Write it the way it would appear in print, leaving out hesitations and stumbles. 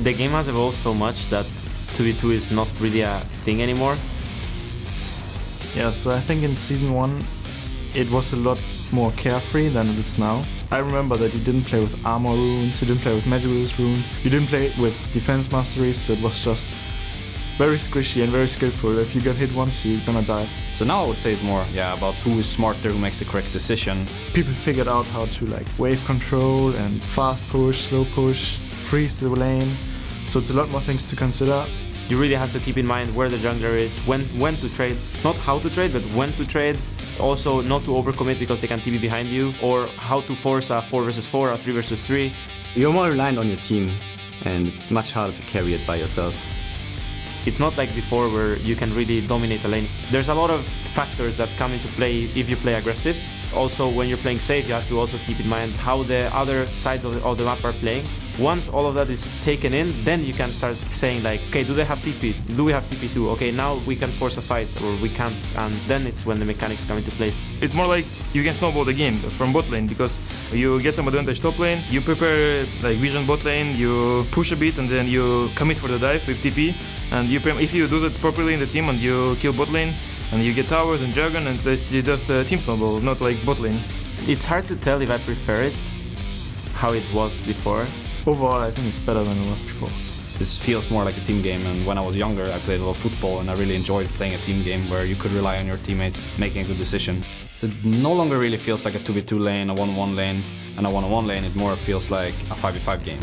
The game has evolved so much that 2v2 is not really a thing anymore. Yeah, so I think in Season 1 it was a lot more carefree than it is now. I remember that you didn't play with armor runes, you didn't play with magic runes, you didn't play with defense masteries, so it was just very squishy and very skillful. If you get hit once, you're gonna die. So now I would say it's more about who is smarter, who makes the correct decision. People figured out how to like wave control and fast push, slow push, freeze the lane. So it's a lot more things to consider. You really have to keep in mind where the jungler is, when to trade. Not how to trade, but when to trade. Also not to overcommit because they can TP behind you, or how to force a 4 vs 4, a 3 vs 3. You're more reliant on your team, and it's much harder to carry it by yourself. It's not like before where you can really dominate a lane. There's a lot of factors that come into play if you play aggressive. Also, when you're playing safe, you have to also keep in mind how the other side of the map are playing. Once all of that is taken in, then you can start saying like, okay, do they have TP? Do we have TP too? Okay, now we can force a fight, or we can't, and then it's when the mechanics come into play. It's more like you can snowball the game from bot lane, because you get some advantage top lane, you prepare like vision bot lane, you push a bit, and then you commit for the dive with TP, and if you do that properly in the team and you kill bot lane, and you get towers and dragon, and it's just a team snowball, not like bot lane. It's hard to tell if I prefer it, how it was before. Overall, I think it's better than it was before. This feels more like a team game, and when I was younger I played a lot of football and I really enjoyed playing a team game where you could rely on your teammate making a good decision. It no longer really feels like a 2v2 lane, a 1v1 lane, and a 1v1 lane. It more feels like a 5v5 game.